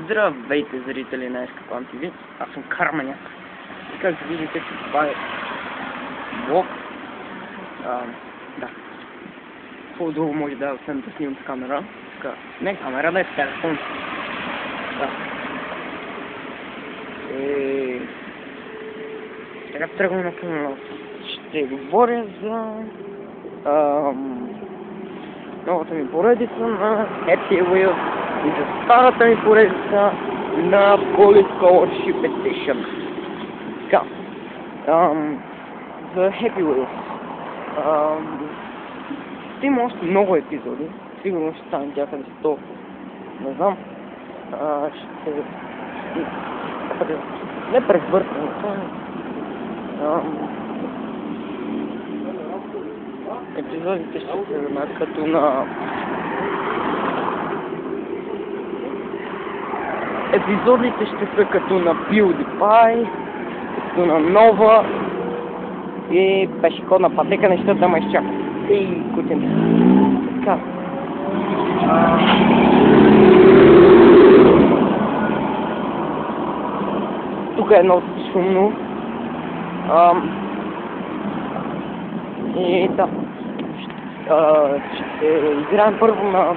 Здравейте, зрители на Ескапан ТВ, аз съм Карманя. И както видите, това е влог. Да. По-долу може да съм да снимам с камера. Не камера, да е с телефон. Да. Сега тръгвам на канала. Ще говоря за новата ми поредица на Happy Wheels и за старата ми поредица на Bullet Scholarship Edition. Така, за Happy Wheels. Ще има още много епизоди, сигурно ще стане някъде 100, не знам. Не превъртам, епизодите ще се вземат като на... Епизодите ще са като на PewDiePie, като на Нова и пешеходна пътека, нещата да ме изчакат. И кутин. Така. Тук е едно шумно. И да. Ще играем първо на...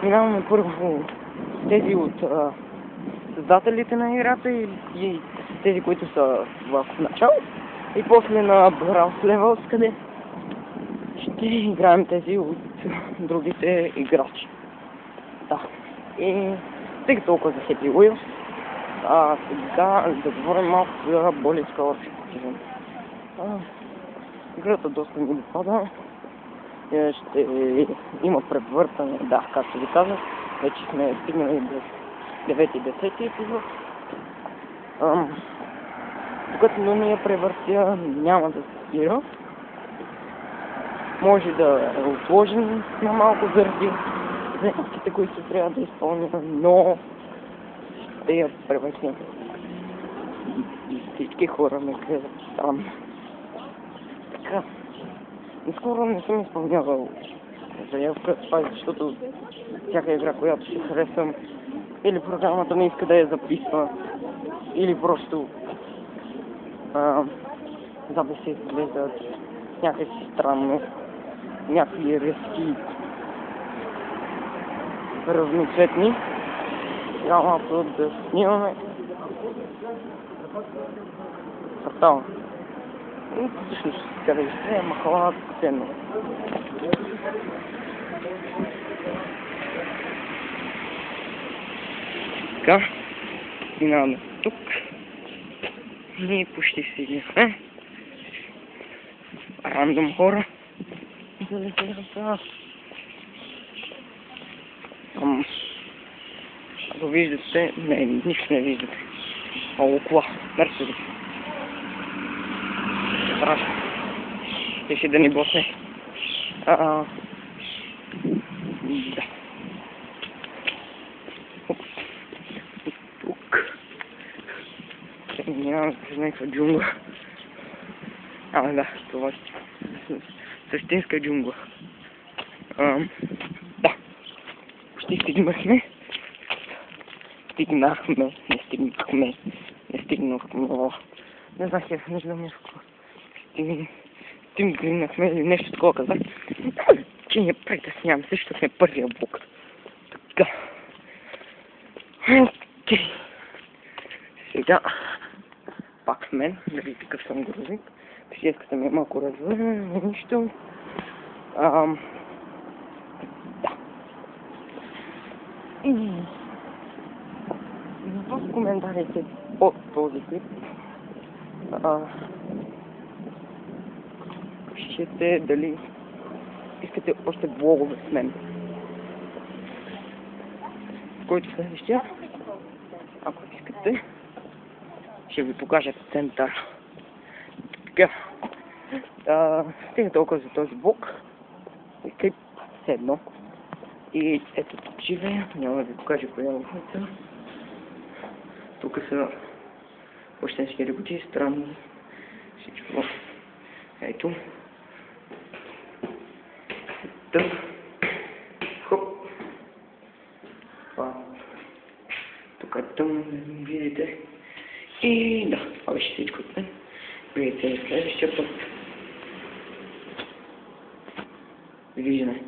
Минаваме първо тези от създателите на играта и тези, които са в начало. И после на Brawl Levels, къде ще играем тези от другите играчи. Да. И тъй толкова за Happy Wheels. Сега да говорим малко за Bullet Scholarship Edition. Играта доста ми допада. Ще има превъртане, да, както ви казах. Вече сме стигнали до 9 и 10 епизод. Докато не я превъртя, няма да се спира. Може да отложим на малко заради заявките, които трябва да изпълня, но ще я превъртя. И всички хора ме гледат там. Така. Наскоро не съм изпълнявал заявка, защото всяка игра, която ще харесвам, или програмата не иска да я записва, или просто записи изглеждат някакси странно, някакви резки разноцветни. Трябва малко да снимаме. Фатално. И всъщност къде ще е махала ценно. Така, минаваме тук. И почти стигнахме. Рандом хора. Ако виждате, не, нищо не виждате. Кола, Мерцедес. Страшно. Ще да ни босне. Да. Тук. Минаваме през някаква джунгла. Да, това е същинска джунгла. Да. Почти стигнахме. Не стигнахме. Не знах, не знам някакво. Стигнахме или нещо такова казах. Че не притеснявам се, защото сме първия блок. Така. Окей. Сега. Пак с мен. Да видите какъв съм грозник. Писиеската ми е малко развърна, нищо. Да. И в коментарите под този клип пишете дали искате още влогове с мен. Който следващия, ако искате, ще ви покажа център. Така. Стига толкова за този влог. И клип седно. И ето тук живея. Няма да ви покажа коя улица. Тук са почтенски работи, странни. Всичко. Ето. Тъп. Хоп. Това. както видите. И да, това беше всичко. Видите следващия път. Виждане.